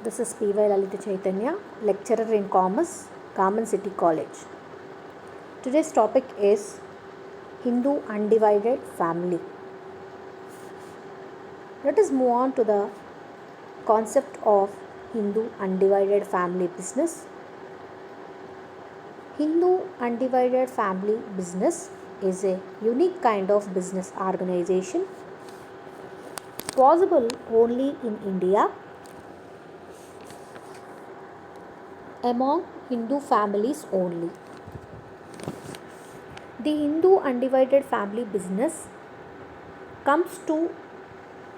This is P.Y. Lalita Chaitanya, lecturer in Commerce, Garment City College. Today's topic is Hindu undivided family. Let us move on to the concept of Hindu undivided family business. Hindu undivided family business is a unique kind of business organization possible only in India among Hindu families only. The Hindu undivided family business comes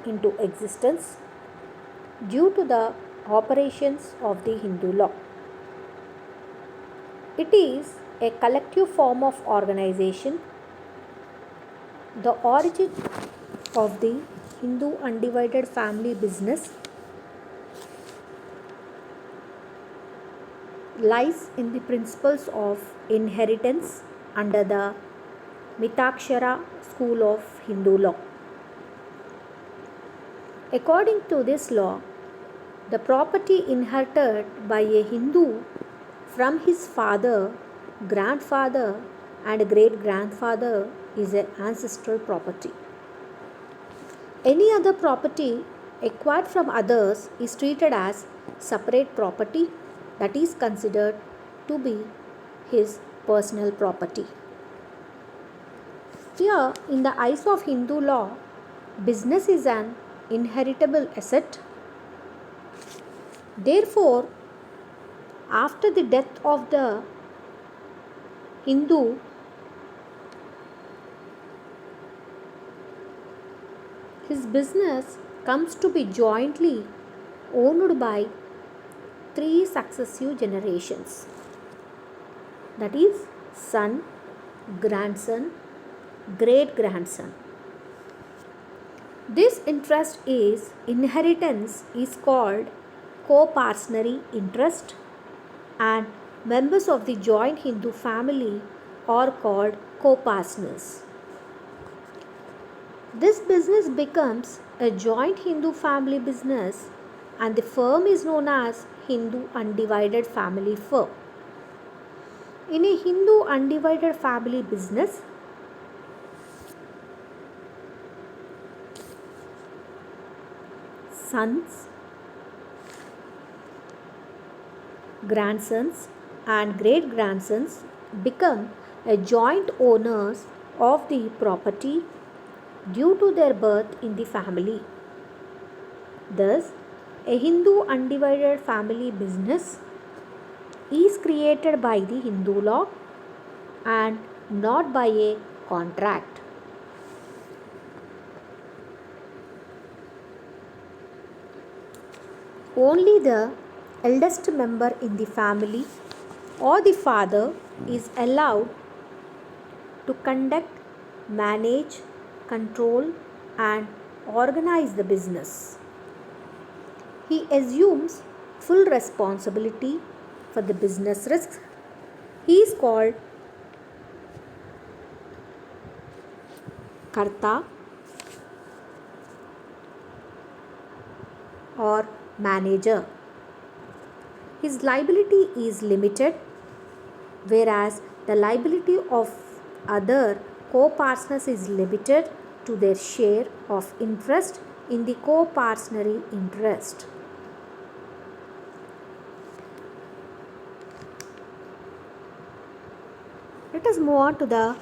into existence due to the operations of the Hindu law. It is a collective form of organization. The origin of the Hindu undivided family business lies in the principles of inheritance under the Mitakshara school of Hindu law. According to this law, the property inherited by a Hindu from his father, grandfather, and great grandfather is an ancestral property. Any other property acquired from others is treated as separate property that is considered to be his personal property. Here, in the eyes of Hindu law, business is an inheritable asset. Therefore, after the death of the Hindu, his business comes to be jointly owned by 3 successive generations, that is, son, grandson, great grandson. This interest is inheritance is called co-partnership interest, and members of the joint Hindu family are called co-partners. This business becomes a joint Hindu family business, and the firm is known as Hindu undivided family firm. In a Hindu undivided family business, sons, grandsons, and great grandsons become a joint owners of the property due to their birth in the family. Thus, a Hindu undivided family business is created by the Hindu law and not by a contract. Only the eldest member in the family or the father is allowed to conduct, manage, control, and organize the business. He assumes full responsibility for the business risks. He is called Karta or manager. His liability is limited, whereas the liability of other co-partners is limited to their share of interest in the co-partnership interest. Let us move on to the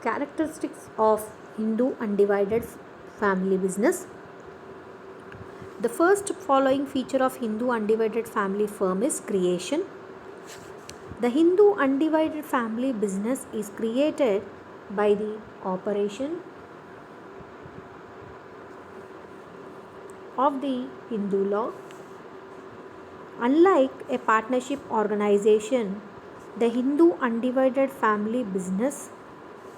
characteristics of Hindu undivided family business. The first following feature of Hindu undivided family firm is creation. The Hindu undivided family business is created by the operation of the Hindu law. Unlike a partnership organization, the Hindu undivided family business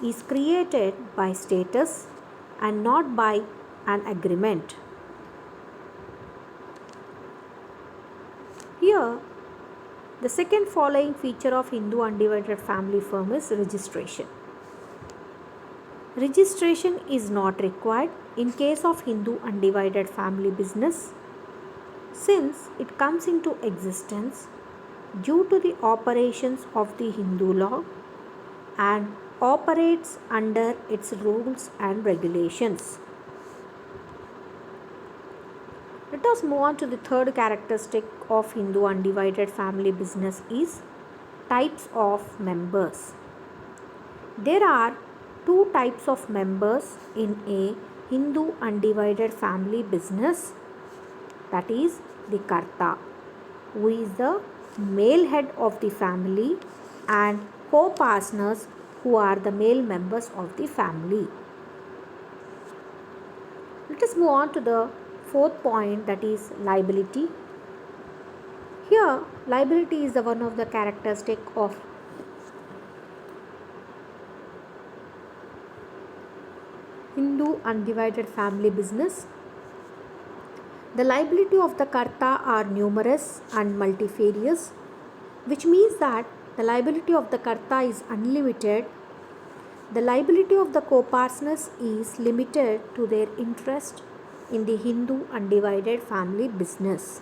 is created by status and not by an agreement. Here, the second following feature of Hindu undivided family firm is registration. Registration is not required in case of Hindu undivided family business since it comes into existence due to the operations of the Hindu law and operates under its rules and regulations. Let us move on to the third characteristic of Hindu undivided family business is types of members. There are two types of members in a Hindu undivided family business, that is the Karta, who is the male head of the family, and co-partners, who are the male members of the family. Let us move on to the fourth point, that is liability. Here liability is the one of the characteristic of Hindu undivided family business. The liability of the Karta are numerous and multifarious, which means that the liability of the Karta is unlimited. The liability of the co-partners is limited to their interest in the Hindu undivided family business.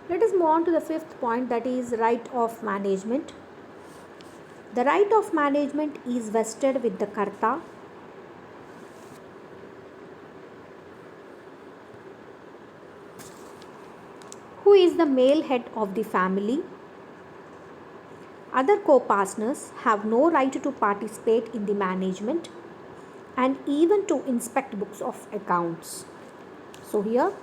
Let us move on to the fifth point, that is right of management. The right of management is vested with the Karta. Who is the male head of the family. Other co-partners have no right to participate in the management and even to inspect books of accounts. So here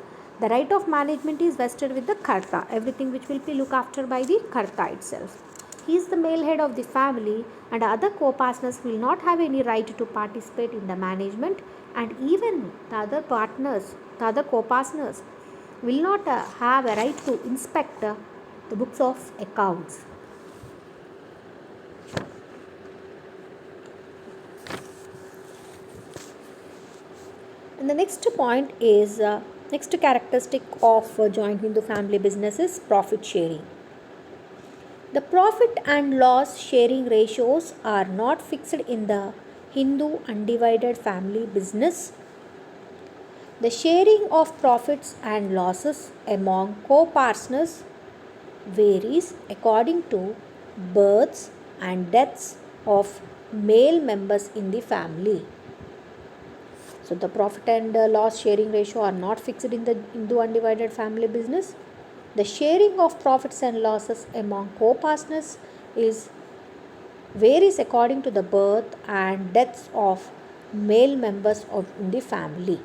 the right of management is vested with the Karta, everything which will be looked after by the Karta itself. He is the male head of the family and other co-partners will not have any right to participate in the management, and even the other partners, the other co-partners will not have a right to inspect the books of accounts. And the next point is next characteristic of joint Hindu family business is profit sharing. The profit and loss sharing ratios are not fixed in the Hindu undivided family business. The sharing of profits and losses among co-partners varies according to births and deaths of male members in the family. So the profit and loss sharing ratio are not fixed in the Hindu undivided family business. The sharing of profits and losses among co-partners varies according to the birth and deaths of male members in the family.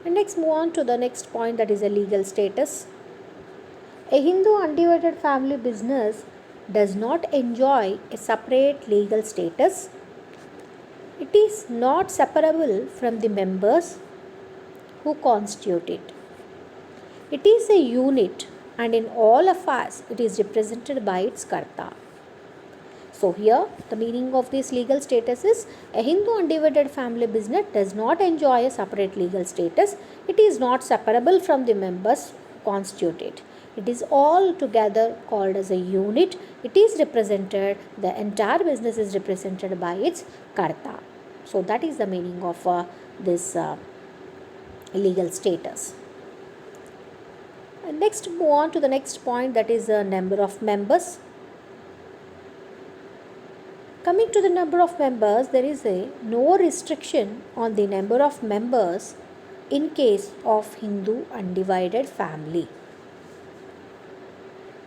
And next move on to the next point, that is a legal status. A Hindu undivided family business does not enjoy a separate legal status. It is not separable from the members who constitute it. It is a unit and in all affairs it is represented by its Karta. So here the meaning of this legal status is a Hindu undivided family business does not enjoy a separate legal status. It is not separable from the members who constitute it. It is all together called as a unit. It is represented, the entire business is represented by its Karta. So that is the meaning of this legal status. And next move on to the next point, that is the number of members. Coming to the number of members, there is no restriction on the number of members in case of Hindu undivided family.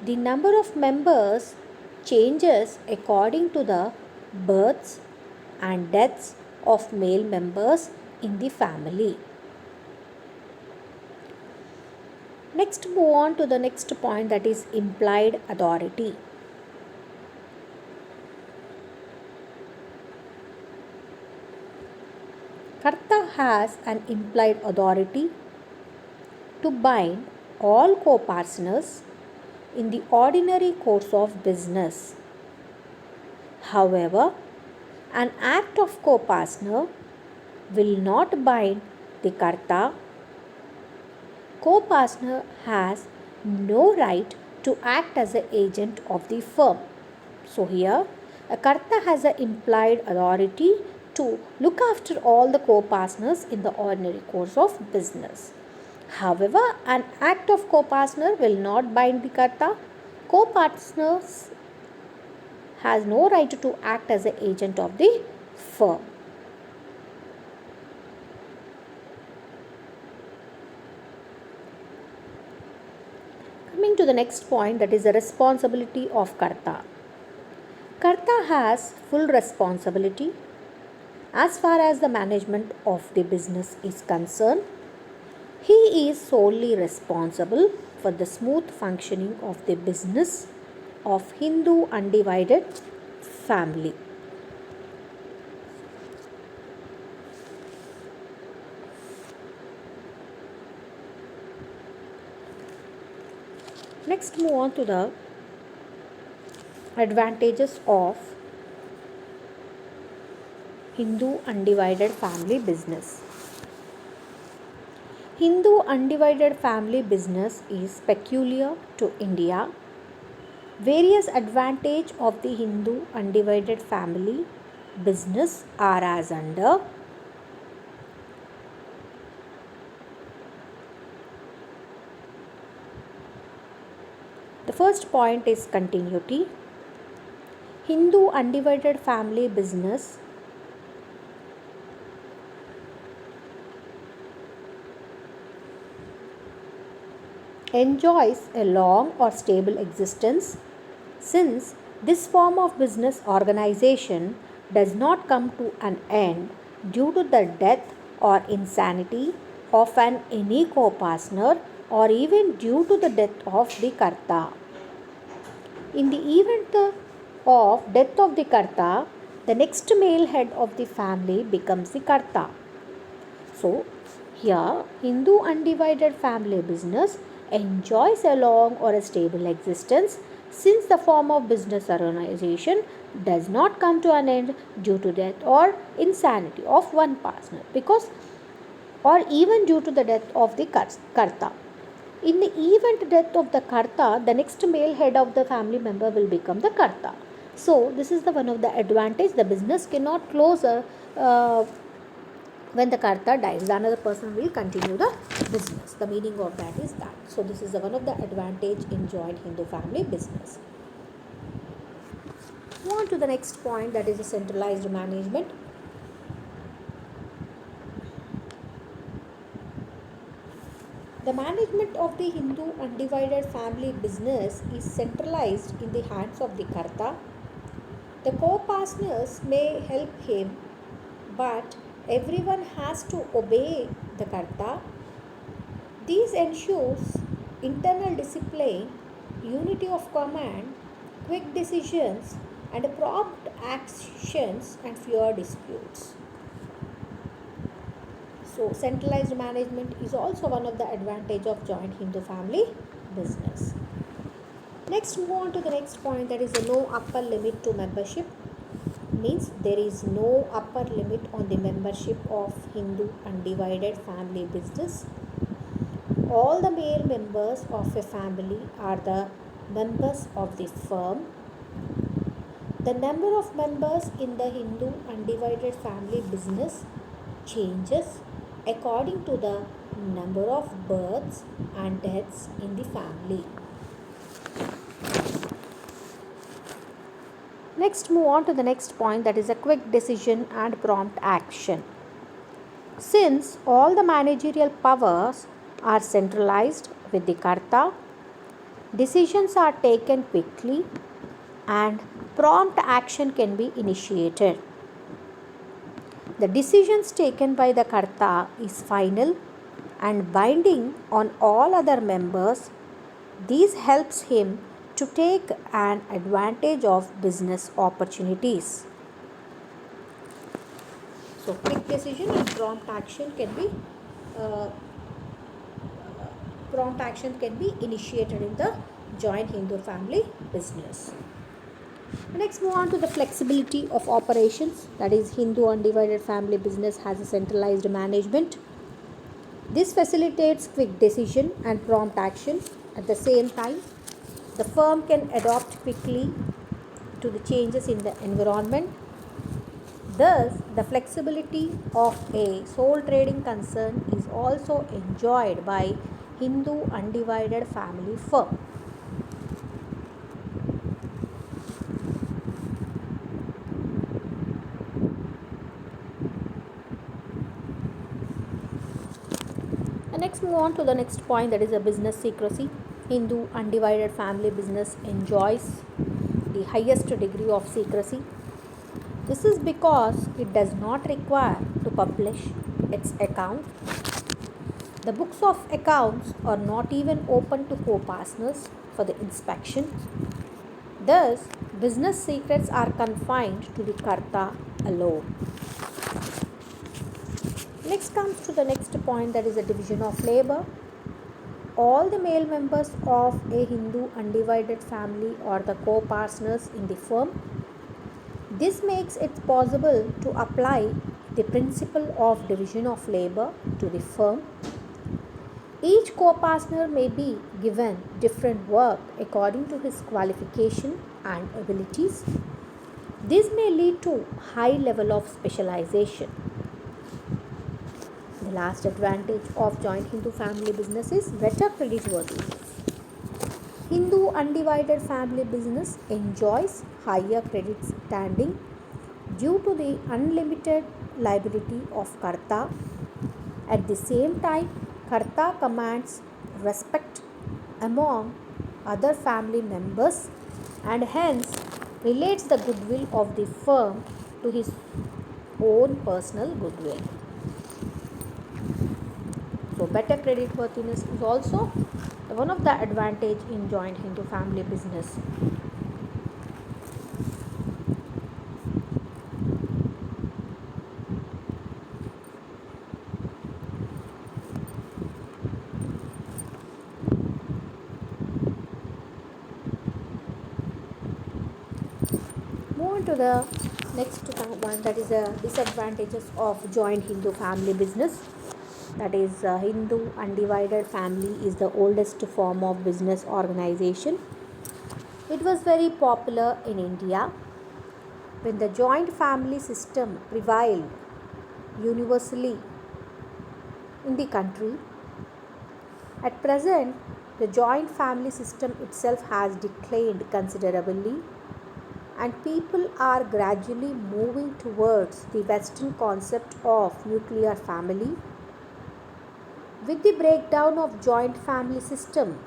The number of members changes according to the births and deaths of male members in the family. Next move on to the next point, that is implied authority. Karta has an implied authority to bind all co-partners in the ordinary course of business. However, an act of co-partner will not bind the Karta co-partner has no right to act as an agent of the firm. So here, a karta has an implied authority to look after all the co-partners in the ordinary course of business. However, an act of co-partner will not bind the karta. Co-partners has no right to act as an agent of the firm. Coming to the next point, that is the responsibility of karta. Karta has full responsibility as far as the management of the business is concerned. He is solely responsible for the smooth functioning of the business of Hindu undivided family. Next, move on to the advantages of Hindu undivided family business. Hindu undivided family business is peculiar to India. Various advantages of the Hindu undivided family business are as under. The first point is continuity. Hindu undivided family business enjoys a long or stable existence, since this form of business organization does not come to an end due to the death or insanity of any co-partner, or even due to the death of the karta. In the event of death of the karta, the next male head of the family becomes the karta. So, here Hindu undivided family business enjoys a long or a stable existence, since the form of business organization does not come to an end due to death or insanity of one partner, because or even due to the death of the karta. In the event death of the karta, the next male head of the family member will become the karta. So this is the one of the advantage. The business cannot close when the karta dies. The another person will continue the business. The meaning of that is that. So this is the one of the advantage in joint Hindu family business. Move on to the next point, that is the centralized management. The management of the Hindu undivided family business is centralized in the hands of the karta. The co-partners may help him, but everyone has to obey the karta. This ensures internal discipline, unity of command, quick decisions, and prompt actions, and fewer disputes. So centralized management is also one of the advantage of joint Hindu family business. Next, move on to the next point, that is the no upper limit to membership. Means there is no upper limit on the membership of Hindu undivided family business. All the male members of a family are the members of the firm. The number of members in the Hindu undivided family business changes according to the number of births and deaths in the family. Next, move on to the next point, that is a quick decision and prompt action. Since all the managerial powers are centralized with the karta, decisions are taken quickly and prompt action can be initiated. The decisions taken by the karta is final and binding on all other members. This helps him to take an advantage of business opportunities. So quick decision and prompt action can be initiated in the joint Hindu family business. Next, move on to the flexibility of operations. That is, Hindu undivided family business has a centralized management. This facilitates quick decision and prompt action. At the same time, the firm can adapt quickly to the changes in the environment. Thus, the flexibility of a sole trading concern is also enjoyed by Hindu undivided family firm. And next, move on to the next point, that is a business secrecy. Hindu undivided family business enjoys the highest degree of secrecy. This is because it does not require to publish its account. The books of accounts are not even open to co-partners for the inspection. Thus, business secrets are confined to the Karta alone. Next comes to the next point, that is a division of labor. All the male members of a Hindu undivided family are the co-partners in the firm. This makes it possible to apply the principle of division of labor to the firm. Each co-partner may be given different work according to his qualification and abilities. This may lead to high level of specialization. The last advantage of joint Hindu family business is better creditworthiness. Hindu undivided family business enjoys higher credit standing due to the unlimited liability of Karta. At the same time, Karta commands respect among other family members and hence relates the goodwill of the firm to his own personal goodwill. So, better credit worthiness is also one of the advantage in joint Hindu family business. Move on to the next one, that is the disadvantages of joint Hindu family business. That is, Hindu undivided family is the oldest form of business organization. It was very popular in India when the joint family system prevailed universally in the country. At present, the joint family system itself has declined considerably, and people are gradually moving towards the Western concept of nuclear family. With the breakdown of joint family system,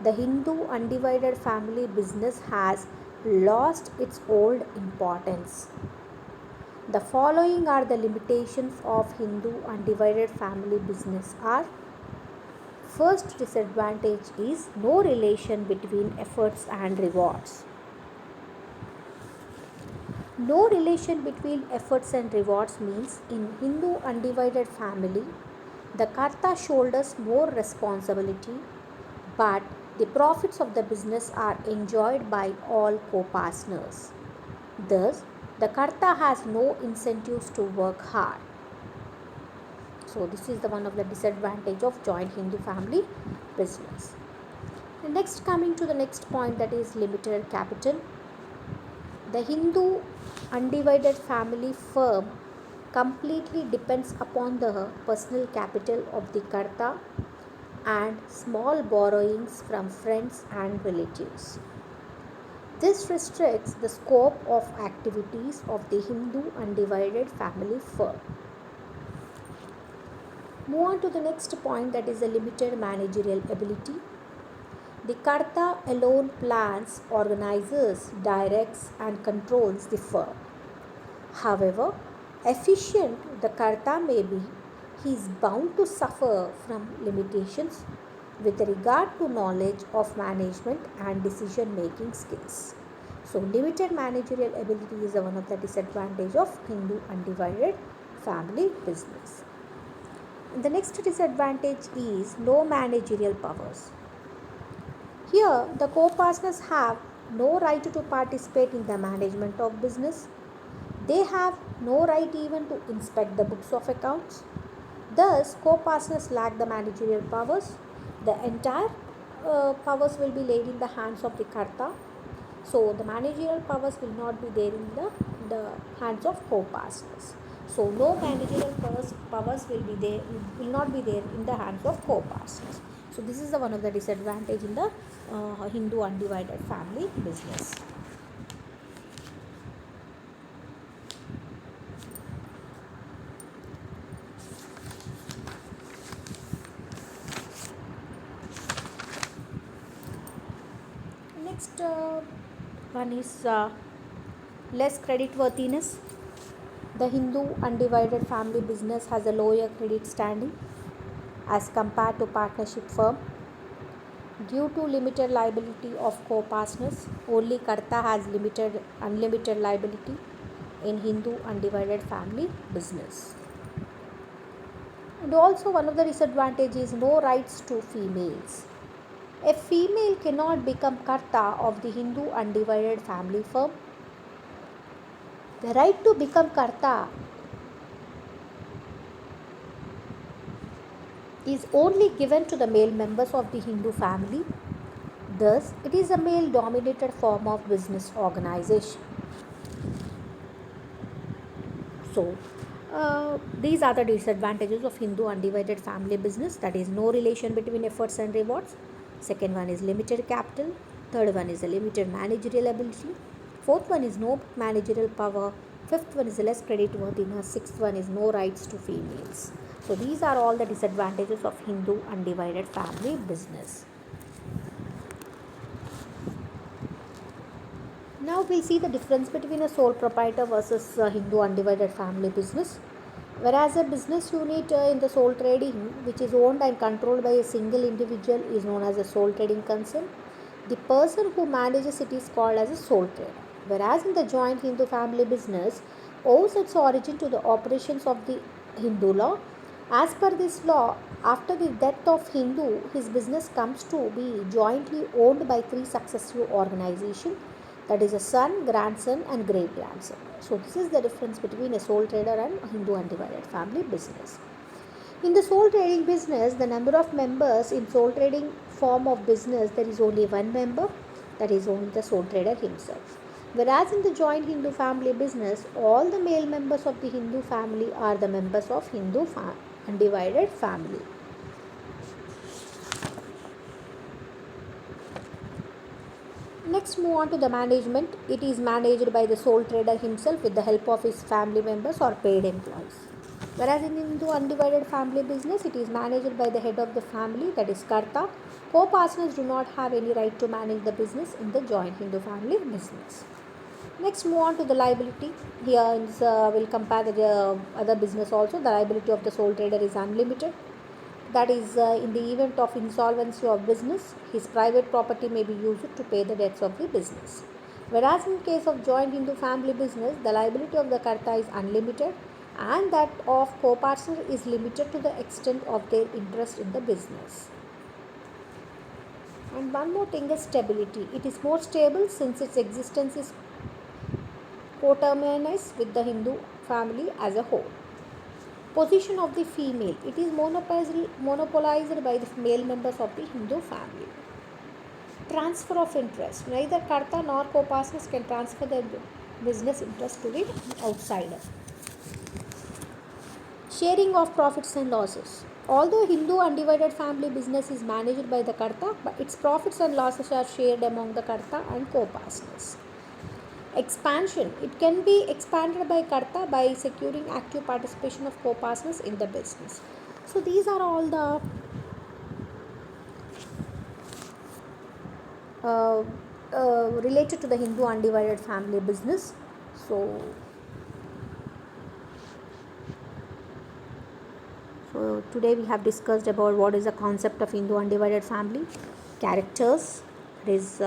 the Hindu undivided family business has lost its old importance. The following are the limitations of Hindu undivided family business are: first disadvantage is no relation between efforts and rewards. No relation between efforts and rewards means in Hindu undivided family, the Karta shoulders more responsibility, but the profits of the business are enjoyed by all co-partners. Thus, the Karta has no incentives to work hard. So, this is the one of the disadvantage of joint Hindu family business. And next, coming to the next point, that is limited capital. The Hindu undivided family firm completely depends upon the personal capital of the Karta and small borrowings from friends and relatives. This restricts the scope of activities of the Hindu undivided family firm. Move on to the next point, that is a limited managerial ability. The Karta alone plans, organizes, directs, and controls the firm. However efficient the Karta may be, he is bound to suffer from limitations with regard to knowledge of management and decision making skills. So, limited managerial ability is one of the disadvantages of Hindu undivided family business. And the next disadvantage is no managerial powers. Here, the co-partners have no right to participate in the management of business. They have no right even to inspect the books of accounts. Thus, co-partners lack the managerial powers. The entire powers will be laid in the hands of the Karta. So, the managerial powers will not be there in the hands of co-partners. So, no managerial powers will not be there in the hands of co-partners. So, this is the one of the disadvantage in the Hindu undivided family business. Next one is less creditworthiness. The Hindu undivided family business has a lower credit standing as compared to partnership firm. Due to limited liability of co-partners, only Karta has unlimited liability in Hindu undivided family business. And also one of the disadvantages is no rights to females. A female cannot become Karta of the Hindu undivided family firm. The right to become Karta is only given to the male members of the Hindu family. Thus, it is a male dominated form of business organization. So, these are the disadvantages of Hindu undivided family business, that is, no relation between efforts and rewards. Second one is limited capital. Third one is a limited managerial ability. Fourth one is no managerial power. Fifth one is less creditworthiness. Sixth one is no rights to females. So, these are all the disadvantages of Hindu undivided family business. Now we'll see the difference between a sole proprietor versus a Hindu undivided family business. Whereas a business unit in the sole trading, which is owned and controlled by a single individual, is known as a sole trading concern. The person who manages it is called as a sole trader. Whereas in the joint Hindu family business owes its origin to the operations of the Hindu law. As per this law, after the death of Hindu, his business comes to be jointly owned by three successive organizations, that is a son, grandson and great grandson. So this is the difference between a sole trader and a Hindu undivided family business. In the sole trading business, the number of members in sole trading form of business, there is only one member, that is only the sole trader himself. Whereas in the joint Hindu family business, all the male members of the Hindu family are the members of Hindu undivided family. Next, move on to the management. It is managed by the sole trader himself with the help of his family members or paid employees. Whereas in Hindu undivided family business, it is managed by the head of the family, that is Karta. Co-partners do not have any right to manage the business in the joint Hindu family business. Next, move on to the liability. Here we'll compare the other business also. The liability of the sole trader is unlimited. That is, in the event of insolvency of business, his private property may be used to pay the debts of the business. Whereas in case of joint Hindu family business, the liability of the Karta is unlimited and that of co-partner is limited to the extent of their interest in the business. And one more thing is stability. It is more stable since its existence is coterminous with the Hindu family as a whole. Position of the female. It is monopolized by the male members of the Hindu family. Transfer of interest. Neither Karta nor co-partners can transfer their business interest to the outsider. Sharing of profits and losses. Although Hindu undivided family business is managed by the Karta, but its profits and losses are shared among the Karta and co-partners. Expansion. It can be expanded by Karta by securing active participation of co-partners in the business. So these are all the related to the Hindu undivided family business. So today we have discussed about what is the concept of Hindu undivided family, characters, it is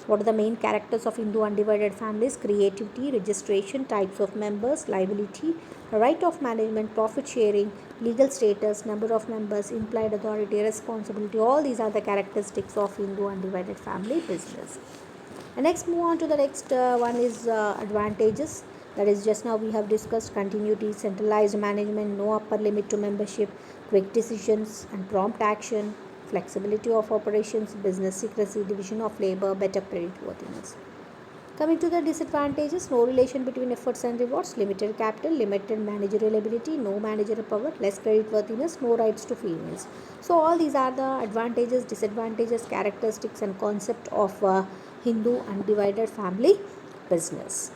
what are the main characters of Hindu undivided families, creativity, registration, types of members, liability, right of management, profit sharing, legal status, number of members, implied authority, responsibility. All these are the characteristics of Hindu undivided family business. And next, move on to the next one is advantages. That is, just now we have discussed continuity, centralized management, no upper limit to membership, quick decisions and prompt action, flexibility of operations, business secrecy, division of labor, better creditworthiness. Coming to the disadvantages, no relation between efforts and rewards, limited capital, limited managerial ability, no managerial power, less creditworthiness, no rights to females. So all these are the advantages, disadvantages, characteristics and concept of Hindu undivided family business.